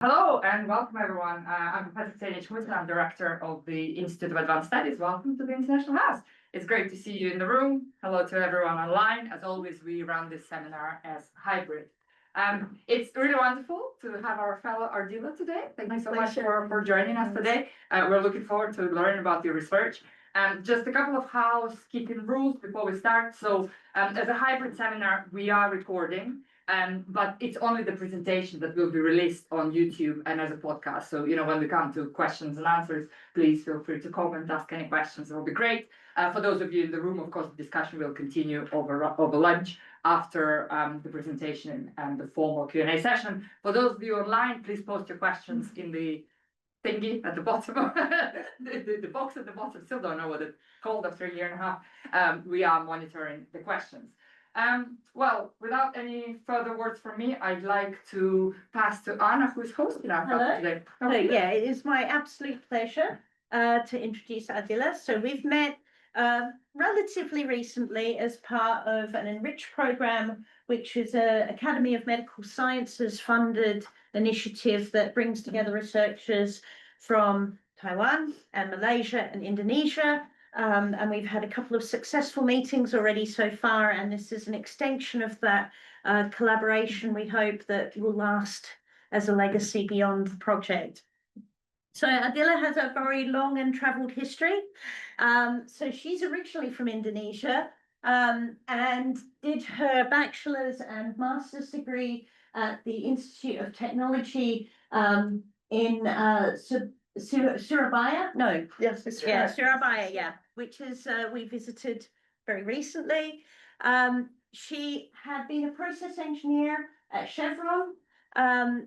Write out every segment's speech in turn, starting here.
Hello and welcome everyone. I'm Professor Ksenia Schmutz and I'm Director of the Institute of Advanced Studies. Welcome to the International House. It's great to see you in the room. Hello to everyone online. As always, we run this seminar as hybrid. It's really wonderful to have our fellow Ardila today. Thank you so much for joining us today. We're looking forward to learning about your research. Just a couple of housekeeping rules before we start. So as a hybrid seminar, we are recording. But it's only the presentation that will be released on YouTube and as a podcast. So, when we come to questions and answers, please feel free to comment, ask any questions. It will be great. For those of you in the room, of course, the discussion will continue over lunch after the presentation and the formal Q&A session. For those of you online, please post your questions in the thingy at the bottom, the box at the bottom. Still don't know what it's called after a year and a half. We are monitoring the questions. Well, without any further words from me, I'd like to pass to Anna, who is hosting our talk today. Yeah, it is my absolute pleasure to introduce Ardila. So we've met relatively recently as part of an enriched program, which is an Academy of Medical Sciences funded initiative that brings together researchers from Taiwan and Malaysia and Indonesia. And we've had a couple of successful meetings already so far, and this is an extension of that collaboration we hope that will last as a legacy beyond the project. So Ardila has a very long and travelled history. So she's originally from Indonesia and did her bachelor's and master's degree at the Institute of Technology in Surabaya? No. Yes, it's yeah, Surabaya, yeah, which is we visited very recently. She had been a process engineer at Chevron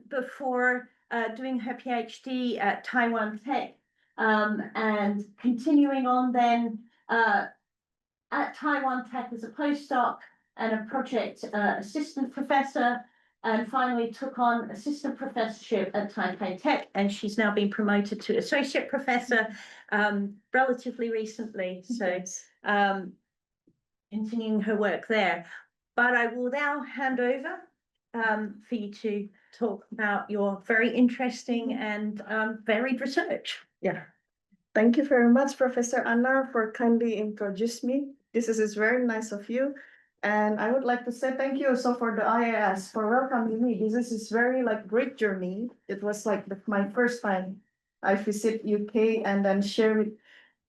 before doing her PhD at Taiwan Tech and continuing on then at Taiwan Tech as a postdoc and a project assistant professor, and finally took on assistant professorship at Taipei Tech, and she's now been promoted to associate professor relatively recently. So continuing her work there. But I will now hand over for you to talk about your very interesting and varied research. Yeah. Thank you very much, Professor Anna, for kindly introducing me. This is very nice of you. And I would like to say thank you also for the IAS for welcoming me. This is very great journey. It was my first time I visit UK and then share with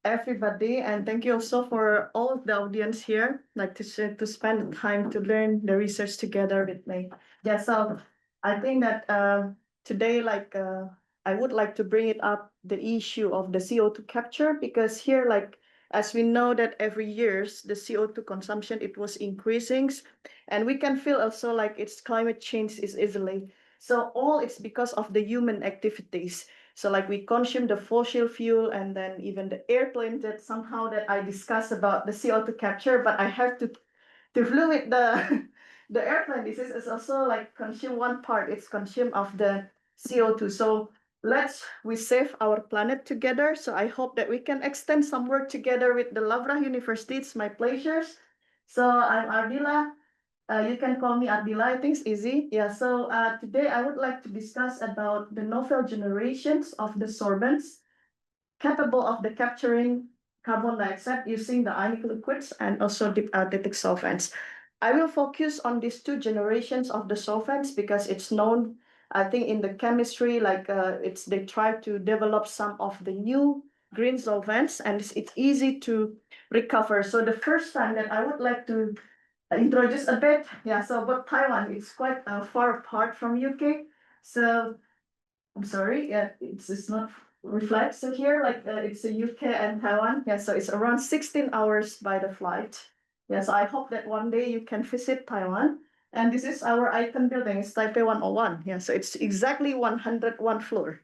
everybody. And thank you also for all of the audience here, to spend time to learn the research together with me. Yeah, so I think that today, I would like to bring it up the issue of the CO2 capture, because here, as we know that every year the CO2 consumption, it was increasing, and we can feel also it's climate change is easily. So all it's because of the human activities. So we consume the fossil fuel, and then even the airplane that somehow that I discussed about the CO2 capture, but I have to flew with the airplane. This is also consume one part, it's consume of the CO2. So we save our planet together. So I hope that we can extend some work together with the Lavra University. It's my pleasure. So I'm Ardila. You can call me Ardila. I think it's easy. Yeah. So today I would like to discuss about the novel generations of the sorbents capable of the capturing carbon dioxide using the ionic liquids and also diisopropylethylammonium-based solvents. I will focus on these two generations of the solvents because it's known, I think, in the chemistry, they try to develop some of the new green solvents, and it's easy to recover. So the first time that I would like to introduce a bit, yeah. So about Taiwan, it's quite far apart from UK. So I'm sorry, yeah, it's not reflected here. It's the UK and Taiwan. Yeah, so it's around 16 hours by the flight. Yeah, so I hope that one day you can visit Taiwan. And this is our icon building, it's Taipei 101. Yeah, so it's exactly 101 floor.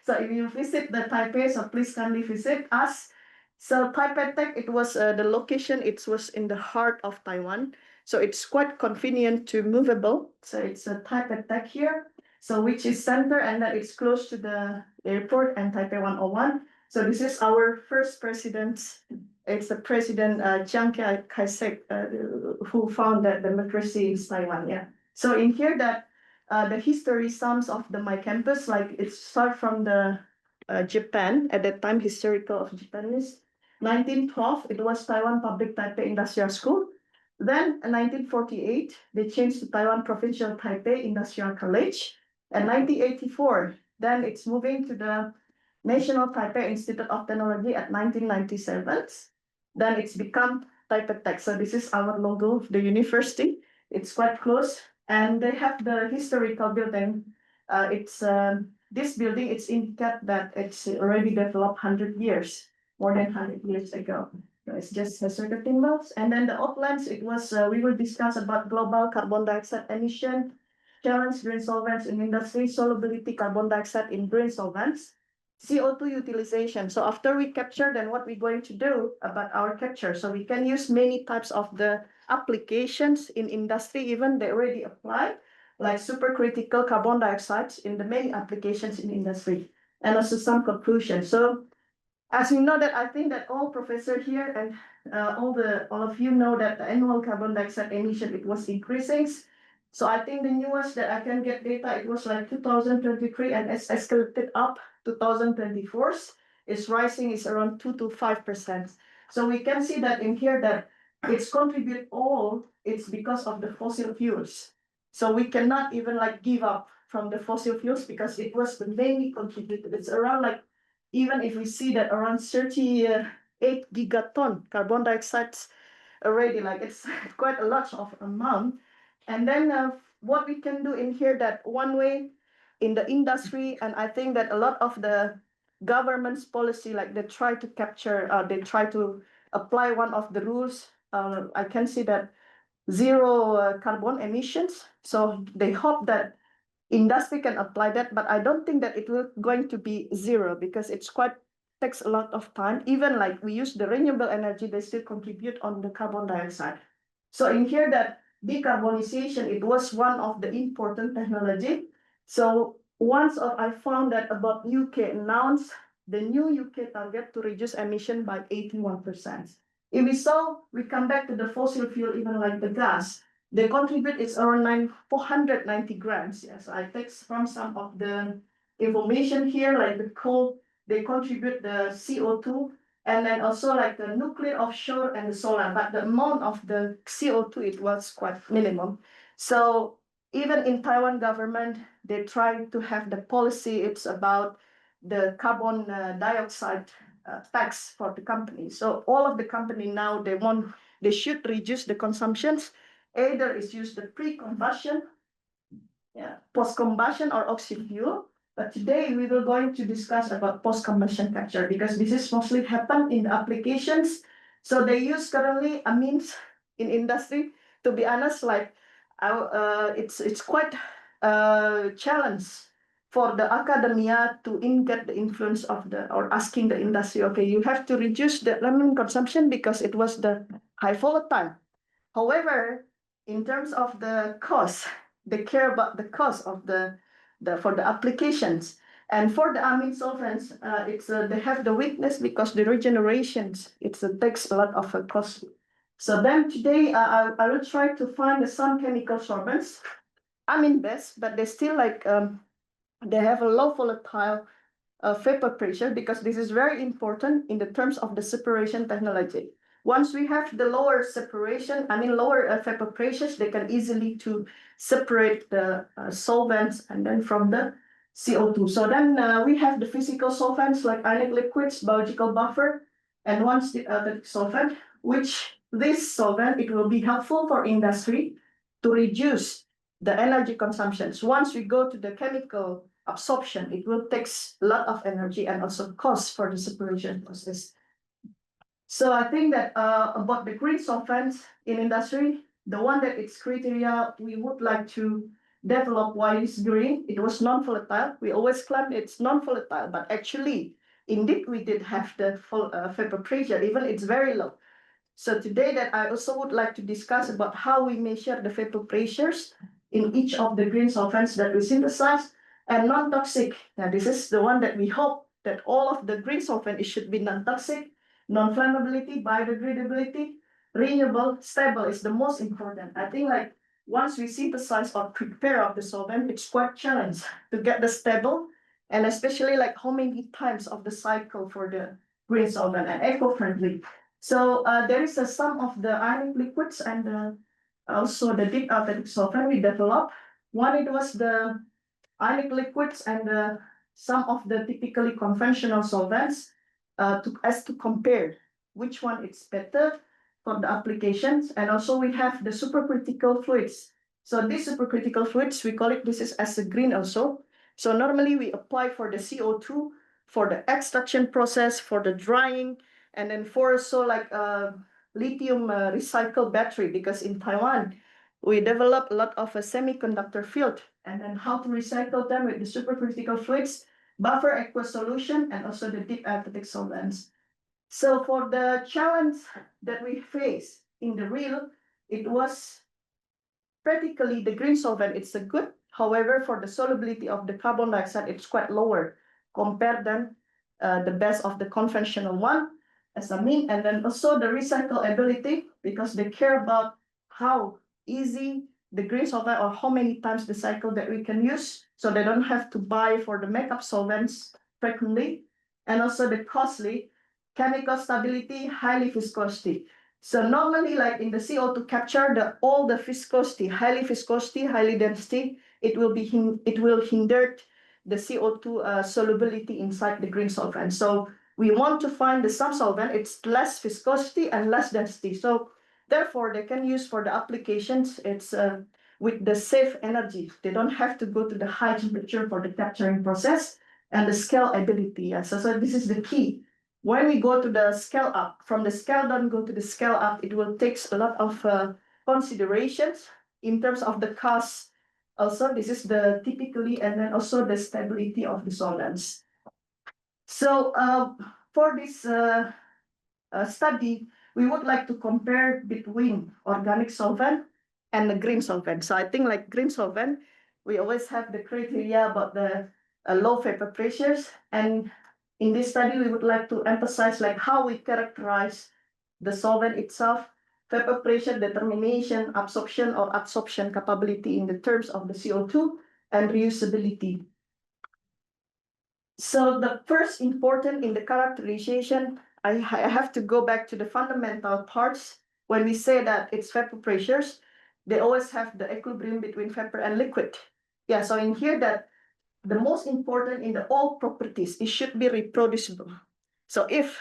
So if you visit the Taipei, so please kindly visit us. So Taipei Tech, it was the location, it was in the heart of Taiwan. So it's quite convenient to movable. So it's a Taipei Tech here, so which is center, and then it's close to the airport and Taipei 101. So this is our first president. It's the President Chiang Kai-shek who found that democracy in Taiwan. Yeah. So in here that the history sums of my campus, like it start from the Japan at that time, historical of Japan is 1912. It was Taiwan Public Taipei Industrial School. Then in 1948, they changed to Taiwan Provincial Taipei Industrial College. And 1984, then it's moving to the National Taipei Institute of Technology at 1997. Then it's become Taipei Tech. So this is our logo of the university. It's quite close. And they have the historical building. This building, it's indicated that it's already developed 100 years, more than 100 years ago. So it's just a circuit symbols. And then the outlines, it was, we will discuss about global carbon dioxide emission, challenge green solvents in industry, solubility carbon dioxide in green solvents, CO2 utilization. So after we capture, then what we're going to do about our capture. So we can use many types of the applications in industry, even they already apply, like supercritical carbon dioxide in the many applications in industry, and also some conclusions. So as you know that, I think that all professors here and all of you know that the annual carbon dioxide emission, it was increasing. So I think the newest that I can get data, it was like 2023 and it's escalated up 2024. It's rising, is around 2 to 5%. So we can see that in here that it's contribute all, it's because of the fossil fuels. So we cannot even like give up from the fossil fuels because it was the mainly contributed. It's around like, even if we see that around 38 gigaton carbon dioxide already, like it's quite a lot of amount. And then what we can do in here, that one way in the industry, and I think that a lot of the government's policy, like they try to capture, they try to apply one of the rules. I can see that zero carbon emissions. So they hope that industry can apply that, but I don't think that it will going to be zero because it's quite takes a lot of time. Even like we use the renewable energy, they still contribute on the carbon dioxide. So in here that decarbonization, it was one of the important technology. So once I found that about UK announced the new UK target to reduce emission by 81%. If we come back to the fossil fuel, even like the gas, they contribute is around 490 grams. Yes, I take from some of the information here, like the coal, they contribute the CO2, and then also like the nuclear offshore and the solar, but the amount of the CO2, it was quite minimum. So even in Taiwan government, they try to have the policy, it's about the carbon dioxide tax for the company. So all of the company now, they should reduce the consumptions. Either it's used the pre-combustion, post-combustion or oxy-fuel. But today we will going to discuss about post-combustion capture because this is mostly happen in the applications. So they use currently amines in industry. To be honest, like it's quite a challenge for the academia to get the influence of or asking the industry, okay, you have to reduce the lemon consumption because it was the high volatile. However, in terms of the cost, they care about the cost of for the applications. And for the amine solvents, they have the weakness because the regenerations, it takes a lot of cost. So then today, I will try to find some chemical sorbents, amine-based, but they still like, they have a low volatile vapor pressure because this is very important in the terms of the separation technology. Once we have the lower separation, lower vapor pressures, they can easily to separate the solvents and then from the CO2. So then we have the physical solvents like ionic liquids, biological buffer, and once the solvent, which this solvent, it will be helpful for industry to reduce the energy consumptions. Once we go to the chemical absorption, it will take a lot of energy and also cost for the separation process. So I think that about the green solvents in industry, the one that its criteria we would like to develop why it's green, it was non-volatile. We always claim it's non-volatile, but actually, indeed, we did have the vapor pressure, even it's very low. So today that I also would like to discuss about how we measure the vapor pressures in each of the green solvents that we synthesize and non-toxic. Now, this is the one that we hope that all of the green solvent, it should be non-toxic, non-flammability, biodegradability, renewable, stable is the most important. I think like once we synthesize or prepare of the solvent, it's quite challenging to get the stable, and especially like how many times of the cycle for the green solvent and eco-friendly. So there is a sum of the ionic liquids and also the deep eutectic solvent we developed. One, it was the ionic liquids and some of the typically conventional solvents to compare which one is better for the applications. And also we have the supercritical fluids. So these supercritical fluids, we call it, this is as a green also. So normally we apply for the CO2, for the extraction process, for the drying, and then for also like lithium recycle battery, because in Taiwan, we develop a lot of a semiconductor field, and then how to recycle them with the supercritical fluids, buffer aqueous solution, and also the deep eutectic solvents. So for the challenge that we face in the real, it was practically the green solvent, it's a good. However, for the solubility of the carbon dioxide, it's quite lower compared than the best of the conventional one as amine, and then also the recyclability, because they care about how easy the green solvent or how many times the cycle that we can use, so they don't have to buy for the makeup solvents frequently, and also the costly chemical stability, highly viscosity. So normally, like in the CO2 capture, all the viscosity, highly density, it will hinder the CO2 solubility inside the green solvent. So we want to find the some solvent, it's less viscosity and less density. So therefore, they can use for the applications, it's with the safe energy. They don't have to go to the high temperature for the capturing process and the scalability. Yeah. So this is the key. When we go to the scale up, from the scale down, go to the scale up, it will take a lot of considerations in terms of the cost. Also, this is the typically, and then also the stability of the solvents. So for this study, we would like to compare between organic solvent and the green solvent. So I think like green solvent, we always have the criteria about the low vapor pressures, and in this study, we would like to emphasize like how we characterize the solvent itself, vapor pressure determination, absorption or adsorption capability in the terms of the CO2, and reusability. So the first important in the characterization, I have to go back to the fundamental parts. When we say that it's vapor pressures, they always have the equilibrium between vapor and liquid. Yeah, so in here that the most important in the all properties, it should be reproducible. So if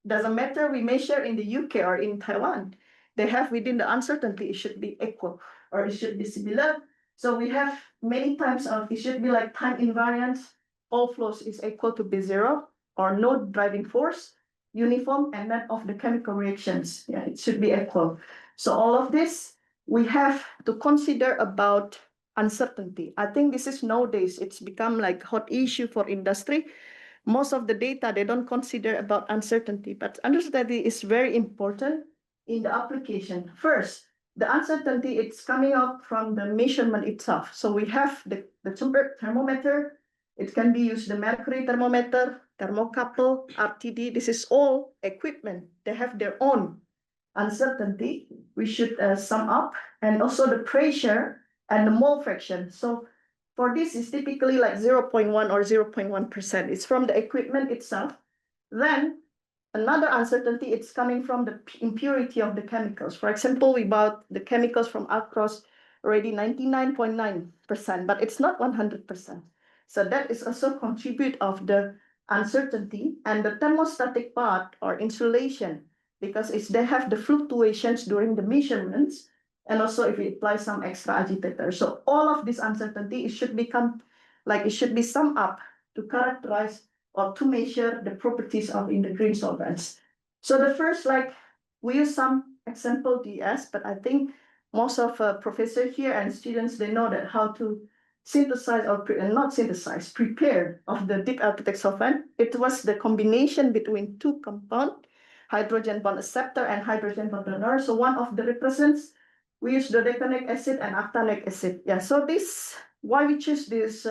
doesn't matter we measure in the UK or in Taiwan, they have within the uncertainty, it should be equal or it should be similar. So we have many times of it should be like time invariance, all flows is equal to B0 or no driving force, uniform, and net of the chemical reactions. Yeah, it should be equal. So all of this we have to consider about uncertainty. I think this is nowadays, it's become like hot issue for industry. Most of the data, they don't consider about uncertainty, but uncertainty is very important in the application. First, the uncertainty, it's coming out from the measurement itself. So we have the thermometer, it can be used the mercury thermometer, thermocouple, RTD, this is all equipment. They have their own uncertainty. We should sum up, and also the pressure and the mole fraction. So for this is typically like 0.1 or 0.1%. It's from the equipment itself. Then another uncertainty, it's coming from the impurity of the chemicals. For example, we bought the chemicals from across already 99.9%, but it's not 100%. So that is also contribute of the uncertainty, and the thermostatic part or insulation, because they have the fluctuations during the measurements. And also if we apply some extra agitator. So all of this uncertainty, it should become like it should be summed up to characterize or to measure the properties of in the green solvents. So the first, like we use some example DS, but I think most of professors here and students, they know that how to synthesize or not synthesize, prepare of the deep eutectic solvent. It was the combination between two compounds, hydrogen bond acceptor and hydrogen bond donor. So one of the represents, we use dodecanoic acid and octanoic acid. Yeah, so this, why we choose this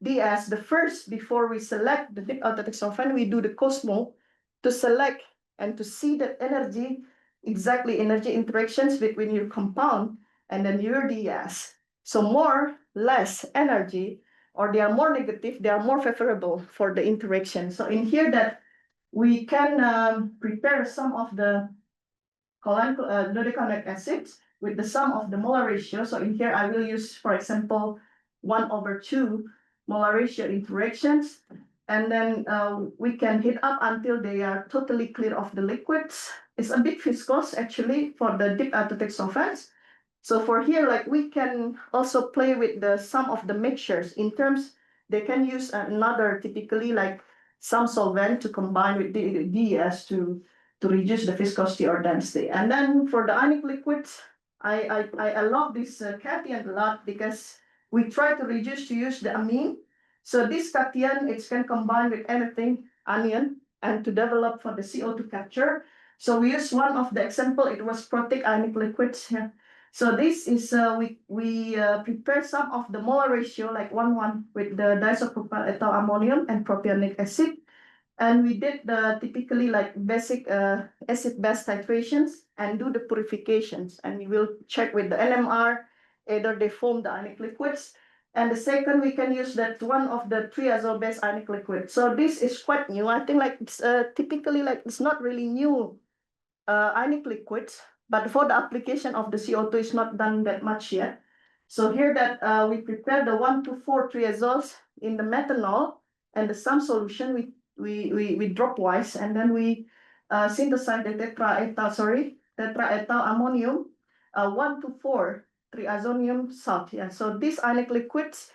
DS, the first, before we select the deep eutectic solvent, we do the Cosmo to select and to see the energy, exactly energy interactions between your compound and then your DES. So more, less energy, or they are more negative, they are more favorable for the interaction. So in here that we can prepare some of the dodecanoic acids with the sum of the molar ratio. So in here, I will use, for example, 1/2 molar ratio interactions. And then we can heat up until they are totally clear of the liquids. It's a bit viscous actually for the deep eutectic solvents. So for here, like we can also play with the sum of the mixtures in terms, they can use another typically like some solvent to combine with the DES to reduce the viscosity or density. And then for the ionic liquids, I love this cation a lot because we try to reduce to use the amine. So this cation, it can combine with anything, anion, and to develop for the CO2 capture. So we use one of the example, it was protic ionic liquids here. So this is, we prepare some of the molar ratio like 1:1 with the diisopropylethylammonium and propionic acid. And we did the typically like basic acid-base titrations and do the purifications. And we will check with the NMR, either they form the ionic liquids. And the second, we can use that one of the triazole-based ionic liquid. So this is quite new. I think like it's typically like it's not really new ionic liquids, but for the application of the CO2 is not done that much yet. So here that we prepare the 1,2,4 triazoles in the methanol and the sum solution we dropwise, and then we synthesize the tetraethyl ammonium 1,2,4 triazonium salt. Yeah, so these ionic liquids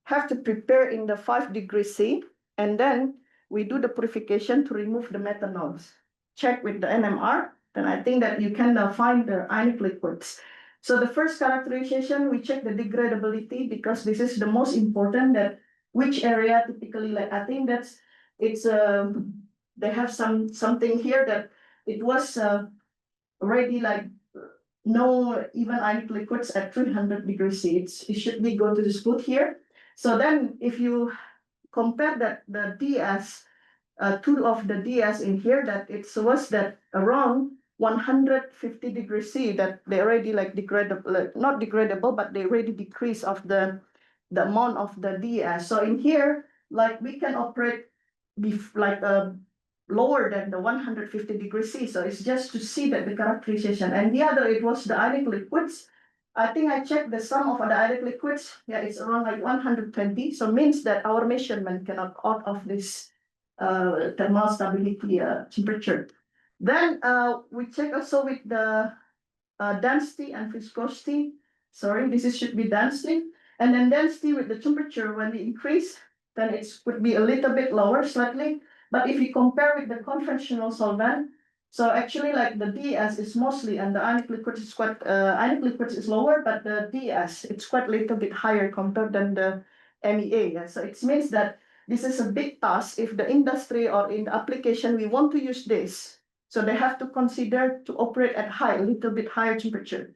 have to prepare in the 5 degrees C, and then we do the purification to remove the methanols. Check with the NMR, then I think that you can find the ionic liquids. So the first characterization, we check the degradability because this is the most important, that which area typically, like I think that's, it's, they have something here that it was already like no even ionic liquids at 300 degrees C. It should be go to this foot here. So then if you compare that the DS, two of the DS in here, that it was that around 150 degrees C that they already like degradable, like not degradable, but they already decrease of the amount of the DS. So in here, like we can operate like lower than the 150 degrees C. So it's just to see that the characterization. And the other, it was the ionic liquids. I think I checked the sum of the ionic liquids. Yeah, it's around like 120. So means that our measurement cannot out of this thermal stability temperature. Then we check also with the density and viscosity. Sorry, this should be density. And then density with the temperature, when we increase, then it would be a little bit lower slightly. But if you compare with the conventional solvent, so actually like the DS is mostly, and the ionic liquid is quite, ionic liquid is lower, but the DS, it's quite a little bit higher compared than the MEA. Yeah? So it means that this is a big task if the industry or in the application, we want to use this. So they have to consider to operate at a little bit higher temperature.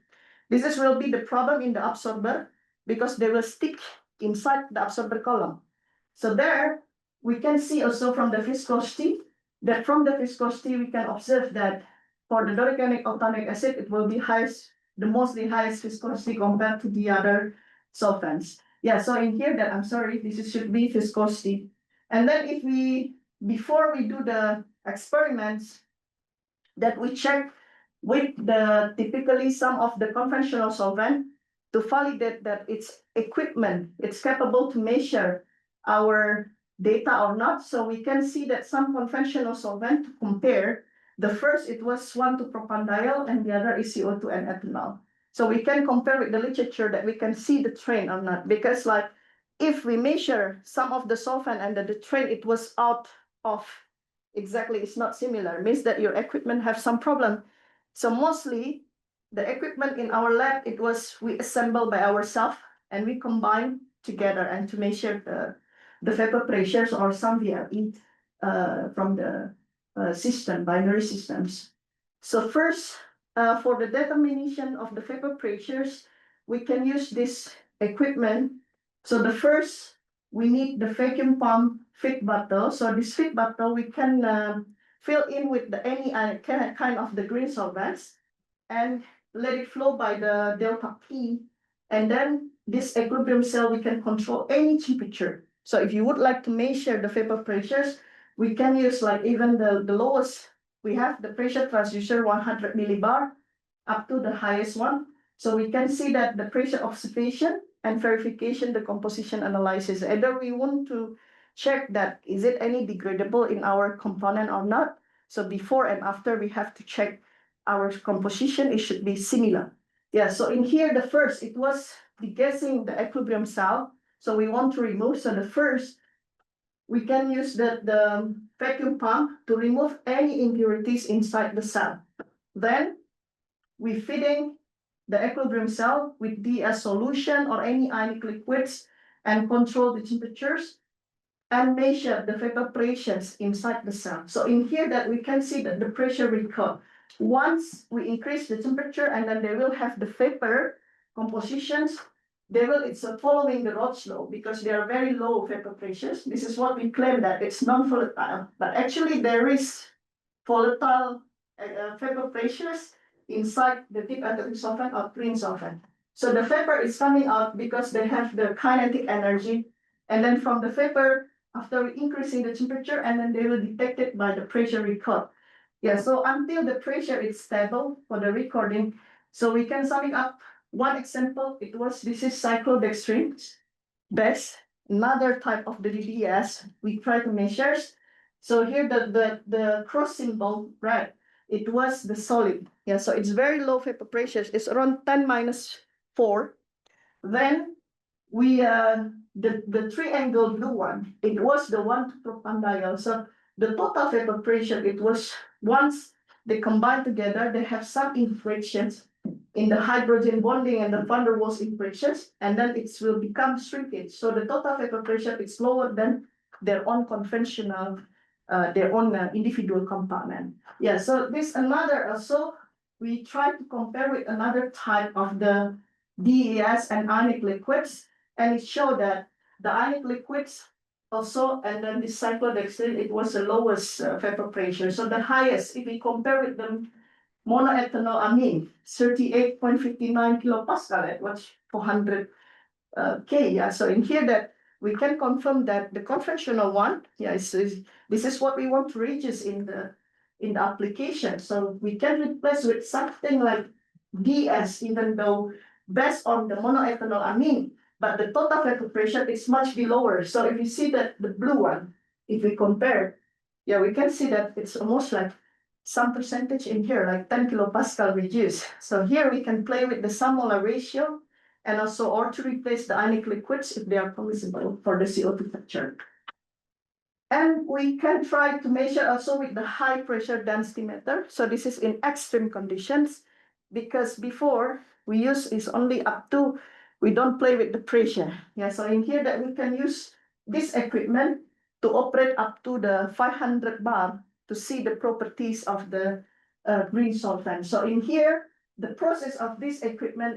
This will be the problem in the absorber because they will stick inside the absorber column. So there, we can see also from the viscosity, that from the viscosity, we can observe that for the dodecanoic octanoic acid, it will be the mostly highest viscosity compared to the other solvents. Yeah, so in here that, I'm sorry, this should be viscosity. And then if before we do the experiments, that we check with the typically some of the conventional solvent to validate that its equipment, it's capable to measure our data or not. So we can see that some conventional solvent to compare, the first it was 1,2-propanediol and the other is CO2 and ethanol. So we can compare with the literature that we can see the trend or not, because like if we measure some of the solvent and the trend it was out of exactly, it's not similar, means that your equipment have some problem. So mostly the equipment in our lab, we assemble by ourselves and we combine together and to measure the vapor pressures or some VRE from the system, binary systems. So first, for the determination of the vapor pressures, we can use this equipment. So the first, we need the vacuum pump feed bottle. So this feed bottle, we can fill in with any kind of the green solvents. And let it flow by the delta P. And then this equilibrium cell, we can control any temperature. So if you would like to measure the vapor pressures, we can use like even the lowest, we have the pressure transducer 100 millibar up to the highest one. So we can see that the pressure observation and verification, the composition analysis, either we want to check that is it any degradable in our component or not. So before and after we have to check our composition, it should be similar. Yeah, so in here, the first, it was degassing the equilibrium cell. So we want to remove, so the first, we can use the vacuum pump to remove any impurities inside the cell. Then we feeding the equilibrium cell with DS solution or any ionic liquids and control the temperatures and measure the vapor pressures inside the cell. So in here that we can see that the pressure record. Once we increase the temperature and then they will have the vapor compositions, it's following the Roche law because they are very low vapor pressures. This is what we claim that it's non-volatile, but actually there is volatile vapor pressures inside the deep atomic solvent or green solvent. So the vapor is coming out because they have the kinetic energy, and then from the vapor, after increasing the temperature, and then they will detect it by the pressure record. Yeah, so until the pressure is stable for the recording, so we can sum it up. One example, this is cyclodextrin base, another type of the DES we try to measure. So here the cross symbol, right? It was the solid. Yeah, so it's very low vapor pressures. It's around 10⁻⁴. Then we the triangle blue one, it was the 1,2-propanediol. So the total vapor pressure, it was once they combine together, they have some interactions in the hydrogen bonding and the van der Waals interactions, and then it will become shrinkage. So the total vapor pressure is lower than their own conventional, their own individual component. Yeah, so this another also, we try to compare with another type of the DES and ionic liquids, and it showed that the ionic liquids also, and then the cyclodextrin, it was the lowest vapor pressure. So the highest, if we compare with the monoethanol amine, 38.59 kilopascal at what 400 K. Yeah, so in here that we can confirm that the conventional one, yeah, this is what we want to reach in the application. So we can replace with something like DS, even though based on the monoethanol amine, but the total vapor pressure is much lower. So if you see that the blue one, if we compare, yeah, we can see that it's almost like some percentage in here, like 10 kilopascal reduced. So here we can play with the sum molar ratio and also or to replace the ionic liquids if they are permissible for the CO2 capture. And we can try to measure also with the high pressure densimeter. So this is in extreme conditions, because before we use is only up to, we don't play with the pressure. Yeah, so in here that we can use this equipment to operate up to the 500 bar to see the properties of the green solvent. So in here, the process of this equipment,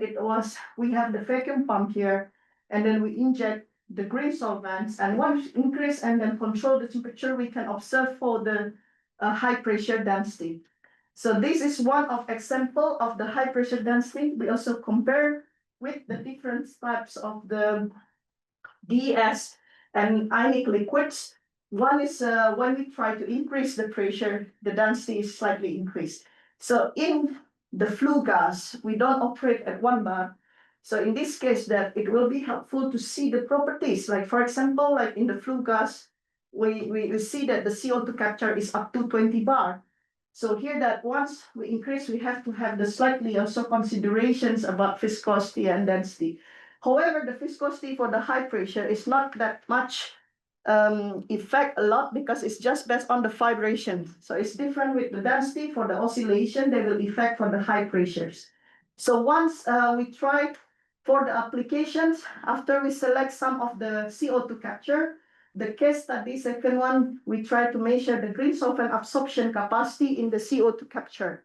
we have the vacuum pump here, and then we inject the green solvents, and once increase and then control the temperature, we can observe for the high pressure density. So this is one of example of the high pressure density. We also compare with the different types of the DES and ionic liquids. One is when we try to increase the pressure, the density is slightly increased. So in the flue gas, we don't operate at 1 bar. So in this case, that it will be helpful to see the properties. Like for example, like in the flue gas, we see that the CO2 capture is up to 20 bar. So here that once we increase, we have to have the slightly also considerations about viscosity and density. However, the viscosity for the high pressure is not that much effect a lot because it's just based on the vibration. So it's different with the density. For the oscillation, they will affect for the high pressures. So once we try for the applications, after we select some of the CO2 capture, the case study, second one, we try to measure the green solvent absorption capacity in the CO2 capture.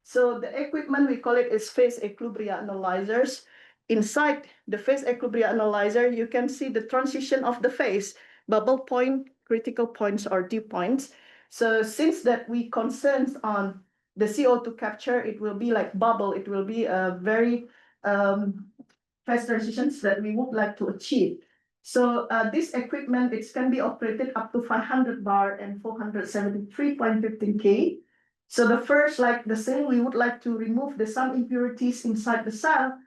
So the equipment, we call it is phase equilibria analyzers. Inside the phase equilibria analyzer, you can see the transition of the phase, bubble point, critical points, or dew points. So since that we concern on the CO2 capture, it will be like bubble. It will be a very fast transitions that we would like to achieve. So this equipment, it can be operated up to 500 bar and 473.15 K. So the first, like the same, we would like to remove the some impurities inside the cell.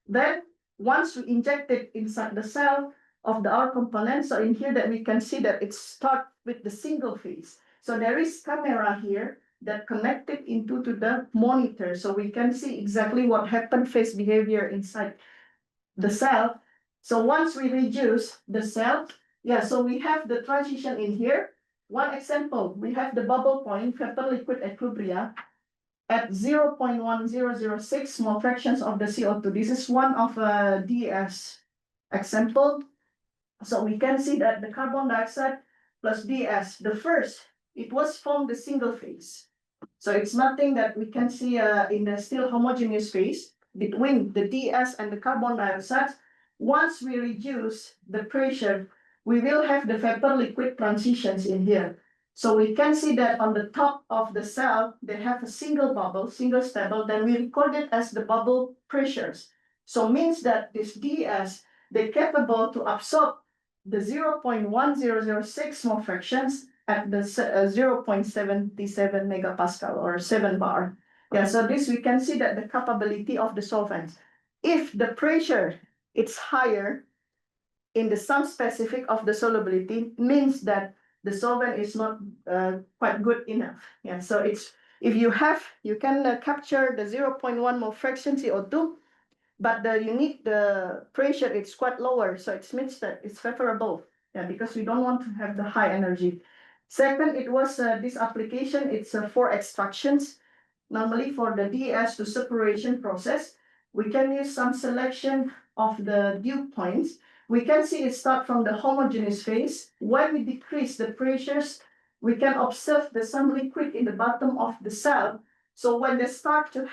Then once we inject it inside the cell of our component, so in here that we can see that it starts with the single phase. So there is camera here that connected into to the monitor. So we can see exactly what happened phase behavior inside the cell. So once we reduce the cell, so we have the transition in here. One example, we have the bubble point, vapor liquid equilibrium at 0.1006 mole fractions of the CO2. This is one of a DES example. So we can see that the carbon dioxide plus DES, the first, it was from the single phase. So it's nothing that we can see in the still homogeneous phase between the DES and the carbon dioxide. Once we reduce the pressure, we will have the vapor liquid transitions in here. So we can see that on the top of the cell, they have a single bubble, single stable, then we record it as the bubble pressures. So means that this DES, they're capable to absorb the 0.1006 mole fractions at the 0.77 megapascal or 7 bar. So this we can see that the capability of the solvents. If the pressure it's higher in the some specific of the solubility, means that the solvent is not quite good enough. So it's if you can capture the 0.1 mole fraction CO2, but you need the pressure it's quite lower, so it means that it's favorable. Because we don't want to have the high energy. Second, it was this application. It's for extractions. Normally for the DES to separation process, we can use some selection of the dew points. We can see it start from the homogeneous phase. When we decrease the pressures, we can observe the some liquid in the bottom of the cell. So when they start to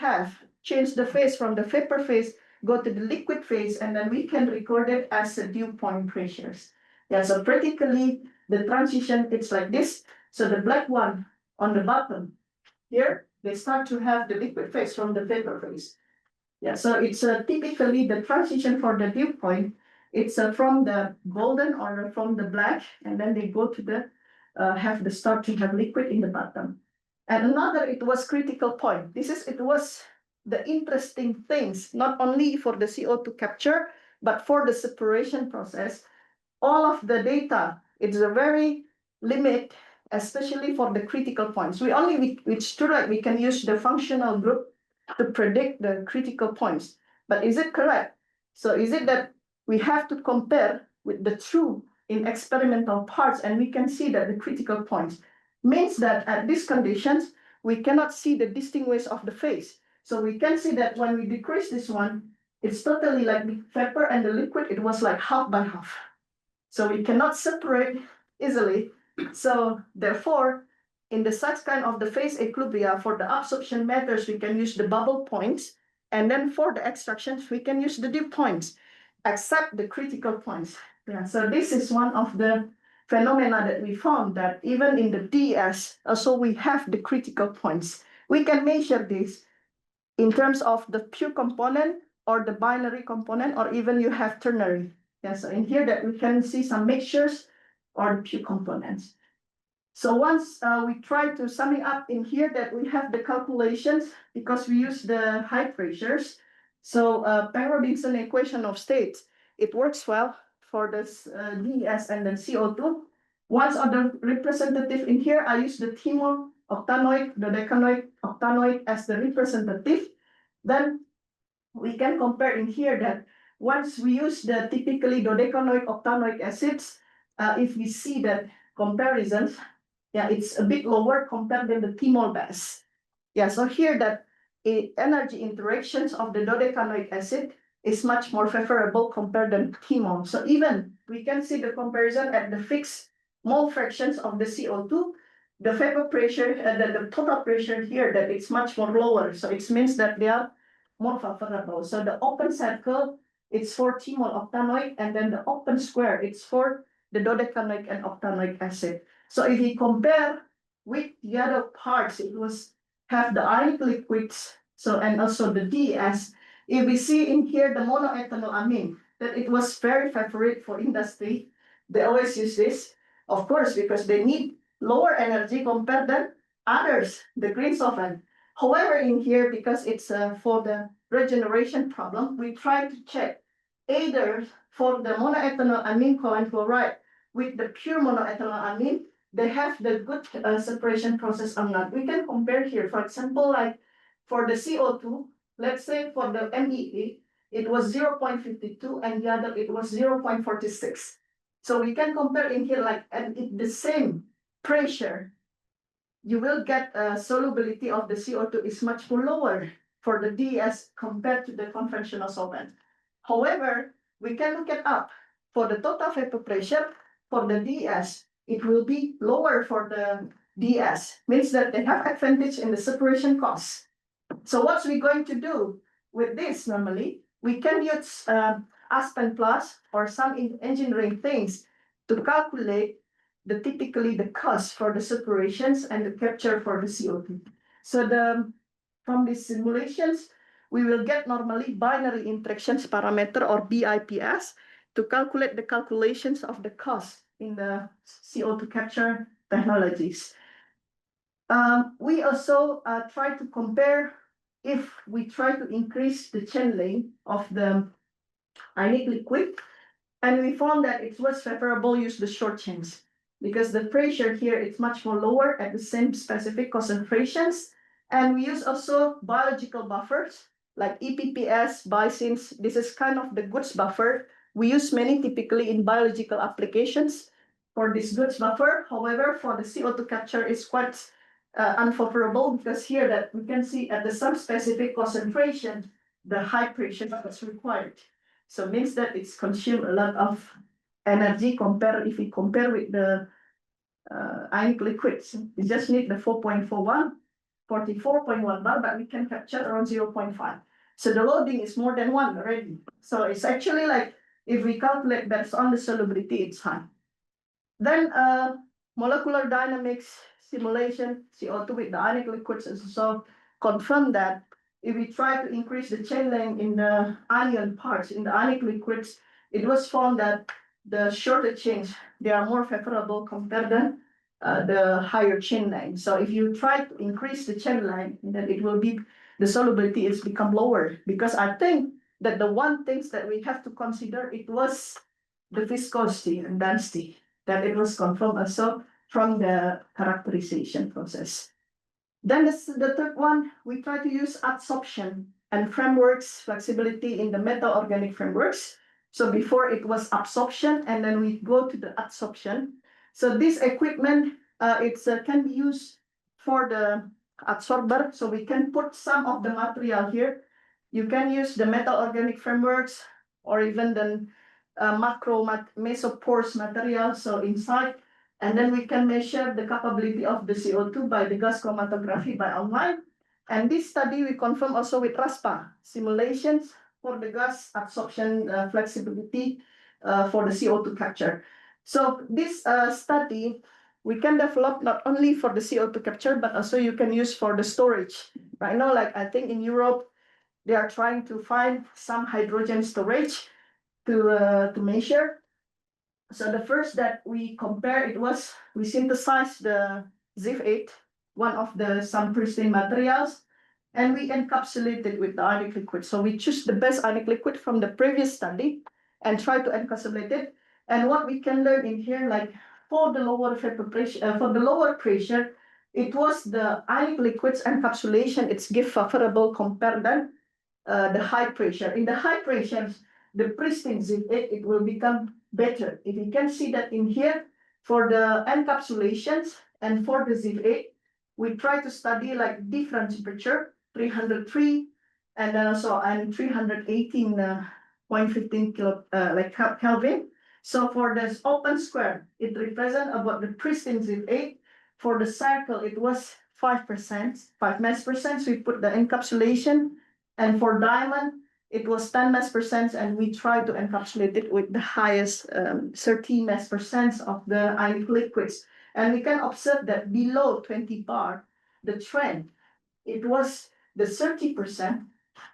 change the phase from the vapor phase, go to the liquid phase, and then we can record it as a dew point pressures. So practically the transition, it's like this. So the black one on the bottom here, they start to have the liquid phase from the vapor phase. So it's typically the transition for the dew point. It's from the golden or from the black, and then they go to the start to have liquid in the bottom. And another, it was critical point. It was the interesting things, not only for the CO2 capture, but for the separation process. All of the data, it's a very limit, especially for the critical points. It's true that we can use the functional group to predict the critical points, but is it correct? So is it that we have to compare with the true in experimental parts, and we can see that the critical points means that at these conditions, we cannot see the distinguish of the phase. So we can see that when we decrease this one, it's totally like the vapor and the liquid, it was like half by half. So we cannot separate easily. So therefore, in the such kind of the phase equilibria, for the absorption methods, we can use the bubble points. And then for the extractions, we can use the dew points, except the critical points. So this is one of the phenomena that we found, that even in the DES, also we have the critical points. We can measure this in terms of the pure component or the binary component, or even you have ternary. So in here that we can see some mixtures or the pure components. So once we try to sum it up in here, that we have the calculations, because we use the high pressures. So Penrose-Robinson equation of states, it works well for this DES and then CO2. Once on the representative in here, I use the thymol, octanoic, dodecanoic, octanoic as the representative. Then we can compare in here that once we use the typically dodecanoic, octanoic acids, if we see that comparisons, it's a bit lower compared than the thymol-based. So here that energy interactions of the dodecanoic acid is much more favorable compared than thymol. So even we can see the comparison at the fixed mole fractions of the CO2, the vapor pressure, the total pressure here, that it's much more lower. So it means that they are more favorable. So the open circle, it's for thymol octanoic, and then the open square, it's for the dodecanoic and octanoic acid. So if we compare with the other parts, it was have the ionic liquids, so and also the DES, if we see in here the monoethanol amine, that it was very favorite for industry. They always use this, of course, because they need lower energy compared than others, the green solvent. However, in here, because it's for the regeneration problem, we try to check either for the monoethanol amine covalent chloride with the pure monoethanol amine, they have the good separation process or not. We can compare here, for example, like for the CO2, let's say for the MEA, it was 0.52 and the other it was 0.46. So we can compare in here like at the same pressure, you will get a solubility of the CO2 is much more lower for the DES compared to the conventional solvent. However, we can look it up for the total vapor pressure for the DES, it will be lower for the DES, means that they have advantage in the separation cost. So what's we going to do with this normally? We can use Aspen Plus or some engineering things to calculate typically the cost for the separations and the capture for the CO2. So from these simulations, we will get normally binary interactions parameter or BIPS to calculate the calculations of the cost in the CO2 capture technologies. We also try to compare if we try to increase the chain length of the ionic liquid, and we found that it was favorable use the short chains because the pressure here is much more lower at the same specific concentrations. And we use also biological buffers like EPPS, bysins. This is kind of the goods buffer. We use many typically in biological applications for this goods buffer. However, for the CO2 capture is quite unfavorable because here that we can see at the some specific concentration, the high pressure is required. So it means that it's consumed a lot of energy compared if we compare with the ionic liquids. We just need the 4.41, 44.1 bar, but we can capture around 0.5. So the loading is more than 1 already. So it's actually like if we calculate based on the solubility, it's high. Then molecular dynamics simulation, CO2 with the ionic liquids is also confirmed that if we try to increase the chain length in the anion parts, in the ionic liquids, it was found that the shorter chains, they are more favorable compared to the higher chain length. So if you try to increase the chain length, then it will be, the solubility is become lower, because I think that the one things that we have to consider, it was the viscosity and density, that it was confirmed also from the characterization process. Then the third one, we try to use adsorption and frameworks, flexibility in the metal organic frameworks. So before it was absorption, and then we go to the adsorption. So this equipment, it can be used for the adsorber. So we can put some of the material here. You can use the metal organic frameworks or even the mesopores material. So inside, and then we can measure the capability of the CO2 by the gas chromatography by online. And this study we confirm also with RASPA simulations for the gas absorption flexibility for the CO2 capture. So this study we can develop not only for the CO2 capture, but also you can use for the storage. Right now, like I think in Europe, they are trying to find some hydrogen storage to measure. So the first that we compare, it was, we synthesized the ZIF-8, one of the some pristine materials, and we encapsulate it with the ionic liquid. So we choose the best ionic liquid from the previous study and try to encapsulate it. And what we can learn in here, like for the lower vapor pressure, for the lower pressure, it was the ionic liquids encapsulation, it's give favorable compared than the high pressure. In the high pressures, the pristine ZIF-8, it will become better. If you can see that in here, for the encapsulations and for the ZIF-8, we try to study like different temperature, 303, and then also 318.15 Kelvin. So for this open square, it represents about the pristine ZIF-8. For the circle, it was 5%, 5 mass percent. So we put the encapsulation, and for diamond, it was 10 mass percent, and we try to encapsulate it with the highest 13 mass percent of the ionic liquids. And we can observe that below 20 bar, the trend it was the 30%.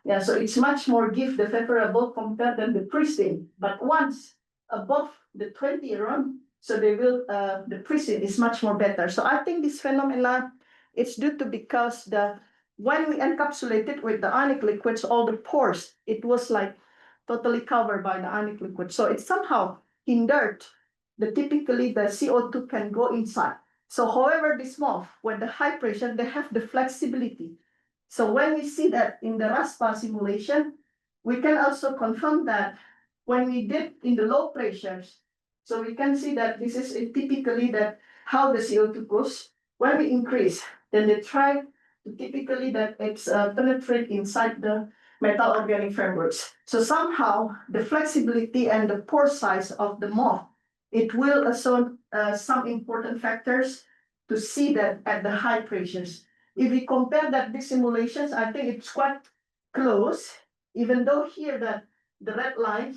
Yeah, so it's much more give the favorable compared than the pristine. But once above the 20 around, so they will the pristine is much more better. So I think this phenomena it's due to because when we encapsulated with the ionic liquids, all the pores, it was like totally covered by the ionic liquid. So it somehow hindered typically the CO2 can go inside. So however this small, when the high pressure, they have the flexibility. So when we see that in the RASPA simulation, we can also confirm that when we did in the low pressures, so we can see that this is typically that how the CO2 goes. When we increase, then they try to typically that it's penetrate inside the metal organic frameworks. So somehow the flexibility and the pore size of the MOF, it will assume some important factors to see that at the high pressures. If we compare that these simulations, I think it's quite close, even though here that the red line,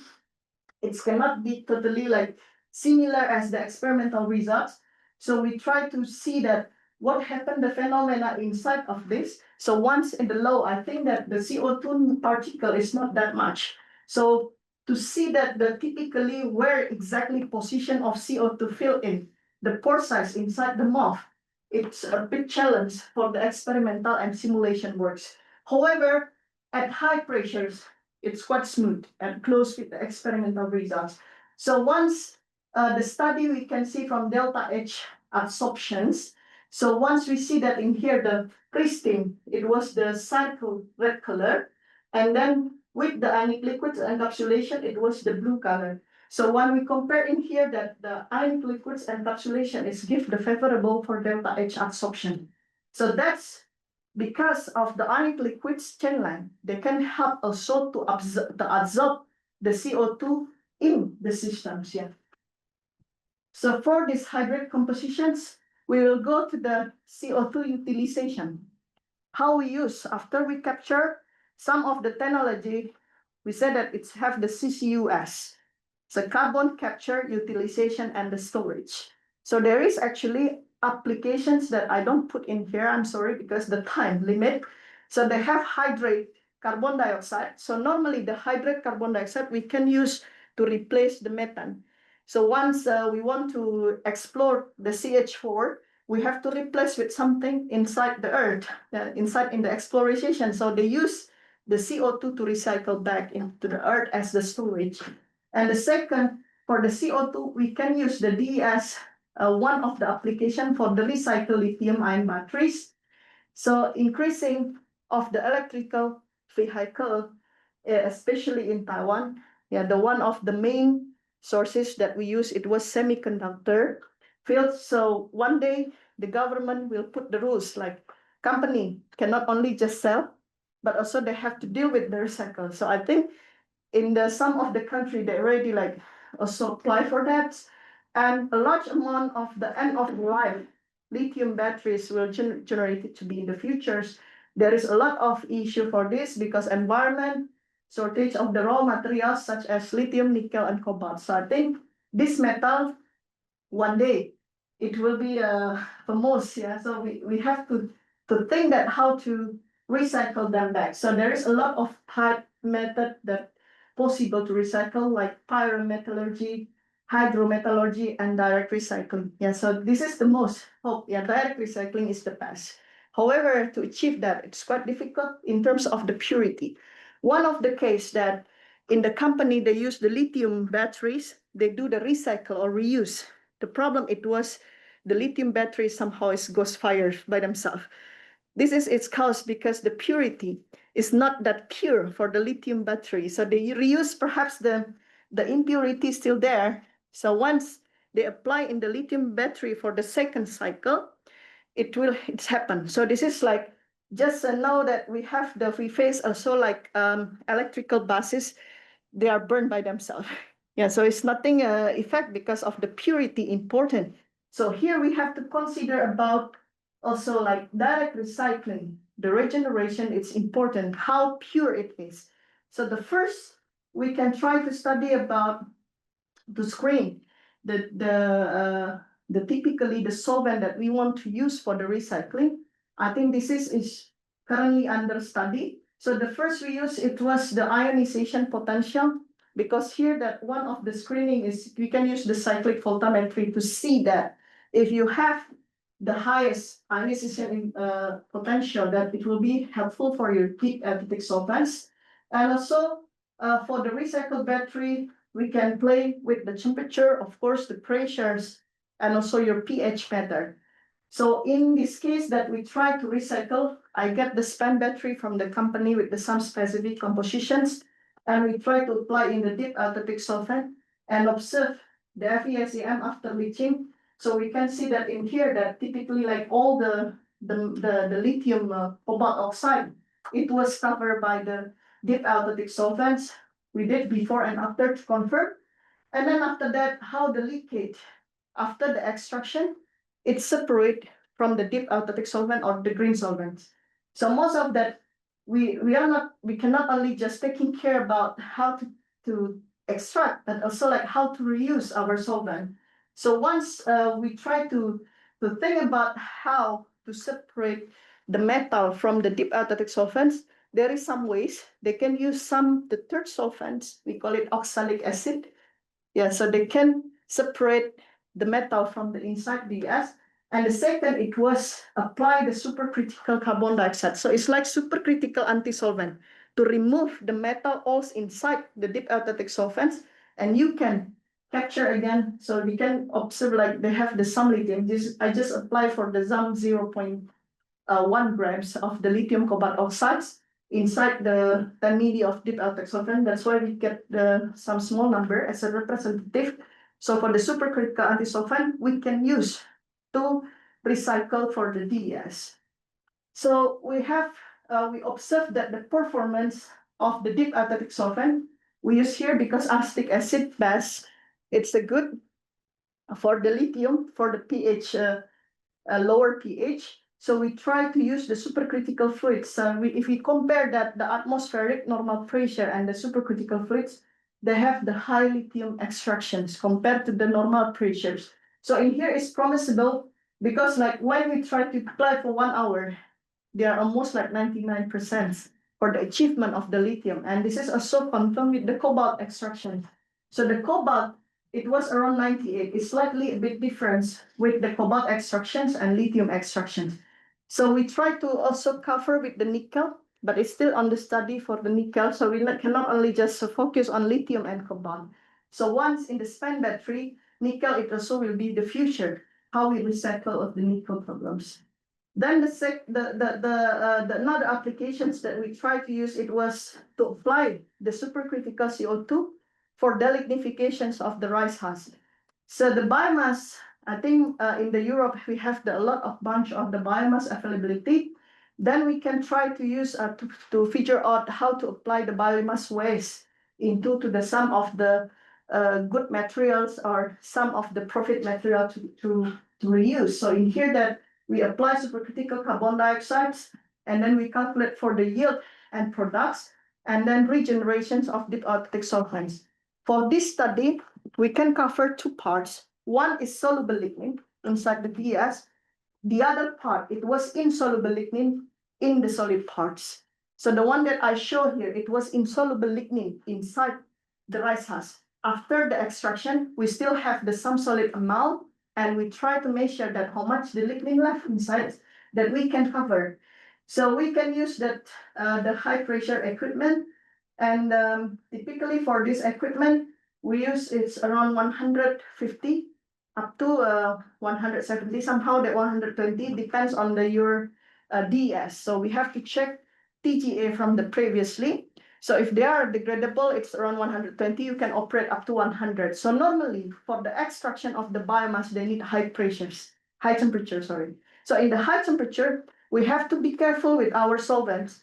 it cannot be totally like similar as the experimental results. So we try to see that what happened, the phenomena inside of this. So once in the low, I think that the CO2 particle is not that much. So to see that the typically where exactly position of CO2 fill in, the pore size inside the MOF, it's a big challenge for the experimental and simulation works. However, at high pressures, it's quite smooth and close with the experimental results. So once the study we can see from delta H absorptions. So once we see that in here, the pristine, it was the circle red color. And then with the ionic liquids encapsulation, it was the blue color. So when we compare in here that the ionic liquids encapsulation is give the favorable for delta H absorption. So that's because of the ionic liquids chain line, they can help also to absorb the CO2 in the systems. Yeah. So for these hydrate compositions, we will go to the CO2 utilization. How we use after we capture some of the technology, we said that it's have the CCUS. So carbon capture, utilization, and the storage. So there is actually applications that I don't put in here, I'm sorry, because the time limit. So they have hydrate carbon dioxide. So normally the hydrate carbon dioxide we can use to replace the methane. So once we want to explore the CH4, we have to replace with something inside the earth, inside in the exploration. So they use the CO2 to recycle back into the earth as the storage. And the second, for the CO2, we can use the DES, one of the application for the recycled lithium-ion batteries. So increasing of the electrical vehicle, especially in Taiwan, the one of the main sources that we use, it was semiconductor field. So one day the government will put the rules like company cannot only just sell, but also they have to deal with the recycle. So I think in some of the country, they already like also apply for that. And a large amount of the end of life lithium batteries will generated to be in the futures. There is a lot of issue for this because environment, shortage of the raw materials such as lithium, nickel, and cobalt. So I think this metal, one day, it will be famous. Yeah, so we have to think that how to recycle them back. So there is a lot of type method that possible to recycle, like pyrometallurgy, hydrometallurgy, and direct recycling. Yeah, so this is the most hope. Yeah, direct recycling is the best. However, to achieve that, it's quite difficult in terms of the purity. One of the case that in the company they use the lithium batteries, they do the recycle or reuse. The problem it was the lithium battery somehow goes fire by themselves. This is its cause because the purity is not that pure for the lithium battery. So they reuse perhaps the impurity still there. So once they apply in the lithium battery for the second cycle, it's happened. So this is like just know that we face also like electrical buses, they are burned by themselves. Yeah, so it's nothing effect because of the purity important. So here we have to consider about also like direct recycling, the regeneration, it's important, how pure it is. So the first, we can try to study about the screen, the typically the solvent that we want to use for the recycling. I think this is currently under study. So the first we use, it was the ionization potential, because here that one of the screening is, we can use the cyclic voltammetry to see that if you have the highest ionization potential, that it will be helpful for your deep eutectic solvents. And also for the recycled battery, we can play with the temperature, of course, the pressures, and also your pH pattern. So in this case that we try to recycle, I get the spent battery from the company with some specific compositions, and we try to apply in the deep eutectic solvent and observe the FeSEM after leaching. So we can see that in here that typically like all the lithium cobalt oxide, it was covered by the deep eutectic solvents. We did before and after to confirm. And then after that, how the leakage after the extraction, it's separate from the deep eutectic solvent or the green solvents. So most of that, we cannot only just taking care about how to extract, but also like how to reuse our solvent. So once we try to think about how to separate the metal from the deep eutectic solvents, there is some ways they can use the third solvents, we call it oxalic acid. Yeah, so they can separate the metal from the inside DES. And the second, it was apply the supercritical carbon dioxide. So it's like supercritical anti-solvent to remove the metal ores inside the deep eutectic solvents, and you can capture again. So we can observe like they have the some lithium. I just apply for the ZAM 0.1 grams of the lithium cobalt oxides inside the 10 milli of deep eutectic solvent. That's why we get some small number as a representative. So for the supercritical anti-solvent, we can use to recycle for the DES. So we observed that the performance of the deep eutectic solvent we use here, because acetic acid base, it's a good for the lithium for the pH lower pH. So we try to use the supercritical fluids. If we compare that, the atmospheric normal pressure and the supercritical fluids, they have the high lithium extractions compared to the normal pressures. So in here it's promisable, because like when we try to apply for 1 hour, they are almost like 99% for the achievement of the lithium. And this is also confirmed with the cobalt extraction. So the cobalt, it was around 98. It's slightly a bit different with the cobalt extractions and lithium extractions. So we try to also cover with the nickel, but it's still on the study for the nickel. So we cannot only just focus on lithium and cobalt. So once in the spent battery, nickel, it also will be the future, how we recycle of the nickel problems. Then the another applications that we try to use, it was to apply the supercritical CO2 for delignifications of the rice husk. So the biomass, I think in the Europe, we have a lot of bunch of the biomass availability. Then we can try to use to figure out how to apply the biomass waste into the some of the good materials or some of the profit material to reuse. So in here that we apply supercritical carbon dioxides, and then we calculate for the yield and products, and then regenerations of deep eutectic solvents. For this study, we can cover two parts. One is soluble lignin inside the DES. The other part, it was insoluble lignin in the solid parts. So the one that I show here, it was insoluble lignin inside the rice husk. After the extraction, we still have some solid amount, and we try to measure that how much the lignin left inside that we can cover. So we can use that the high pressure equipment, and typically for this equipment, we use it's around 150 up to 170, somehow that 120 depends on your DES. So we have to check TGA from the previously. So if they are degradable, it's around 120, you can operate up to 100. So normally for the extraction of the biomass, they need high temperature, sorry. So in the high temperature, we have to be careful with our solvents.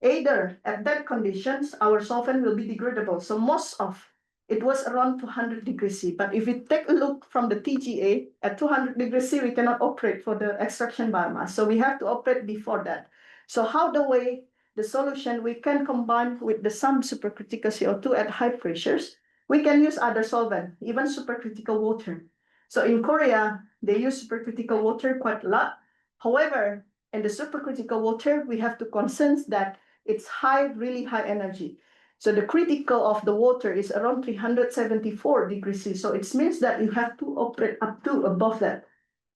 Either at that conditions, our solvent will be degradable. So most of it was around 200 degrees C. But if we take a look from the TGA, at 200 degrees C, we cannot operate for the extraction biomass. So we have to operate before that. So how the solution, we can combine with some supercritical CO2 at high pressures. We can use other solvent, even supercritical water. So in Korea, they use supercritical water quite a lot. However, in the supercritical water, we have to concern that it's really high energy. So the critical of the water is around 374 degrees C. So it means that you have to operate up to above that.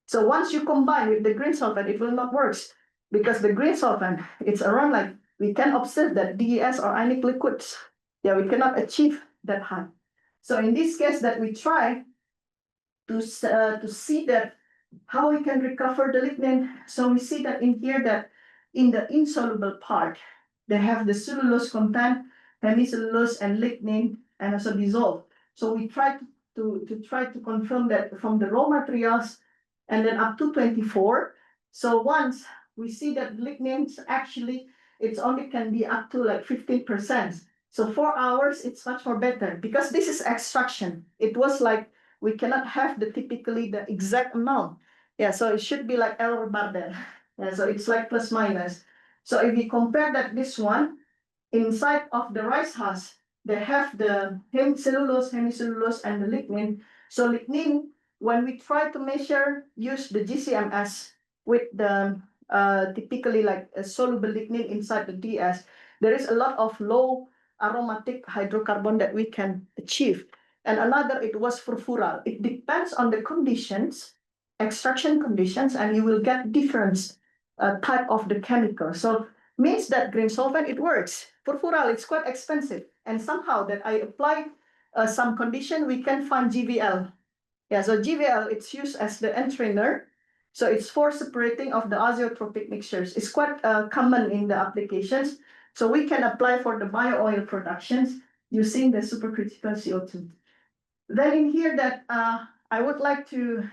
So once you combine with the green solvent, it will not work because the green solvent, it's around like, we can observe that DES or ionic liquids, yeah, we cannot achieve that high. So in this case that we try to see that how we can recover the lignin. So we see that in here that in the insoluble part, they have the cellulose content, hemicellulose and lignin, and also dissolved. So we try to confirm that from the raw materials and then up to 24. So once we see that lignins actually, it's only can be up to like 15%. So 4 hours, it's much more better because this is extraction. It was like, we cannot have typically the exact amount. Yeah, so it should be like error bar there. Yeah, so it's like plus minus. So if we compare that this one, inside of the rice husk, they have the cellulose, hemicellulose, and the lignin. So lignin, when we try to measure, use the GCMS with the typically like a soluble lignin inside the DS, there is a lot of low aromatic hydrocarbon that we can achieve. And another, it was furfural. It depends on the conditions, extraction conditions, and you will get different type of the chemical. So means that green solvent, it works. Furfural, it's quite expensive. And somehow that I apply some condition, we can find GVL. Yeah, so GVL, it's used as the entrainer. So it's for separating of the azeotropic mixtures. It's quite common in the applications. So we can apply for the bio-oil productions using the supercritical CO2. Then in here that I would like to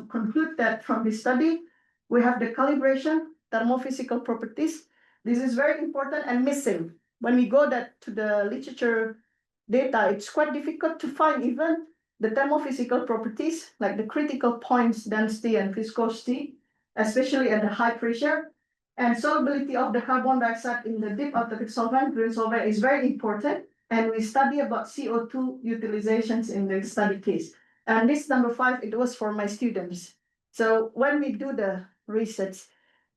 conclude that from this study, we have the calibration, thermophysical properties. This is very important and missing. When we go to the literature data, it's quite difficult to find even the thermophysical properties, like the critical points, density and viscosity, especially at the high pressure. And solubility of the carbon dioxide in the deep eutectic solvent, green solvent, is very important. And we study about CO2 utilizations in the study case. And this number 5, it was for my students. So when we do the research,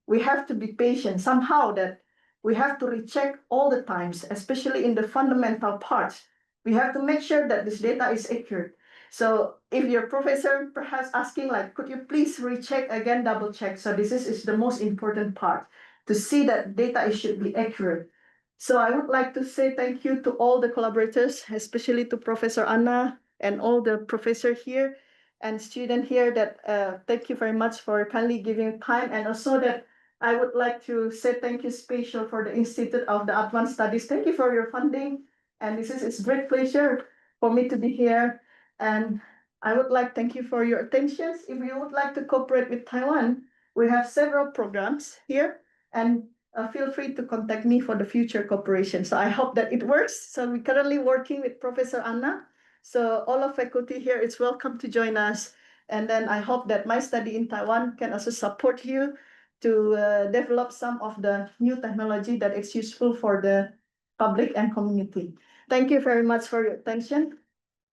we have to be patient somehow that we have to recheck all the times, especially in the fundamental parts. We have to make sure that this data is accurate. So if your professor perhaps asking like, could you please recheck again, double check. So this is the most important part to see that data should be accurate. So I would like to say thank you to all the collaborators, especially to Professor Anna and all the professor here and student here that thank you very much for kindly giving time. And also that I would like to say thank you special for the Institute of the Advanced Studies. Thank you for your funding. And it's a great pleasure for me to be here. And I would like to thank you for your attention. If you would like to cooperate with Taiwan, we have several programs here, and feel free to contact me for the future cooperation. So I hope that it works. So we're currently working with Professor Anna. So all of faculty here is welcome to join us. And then I hope that my study in Taiwan can also support you to develop some of the new technology that is useful for the public and community. Thank you very much for your attention.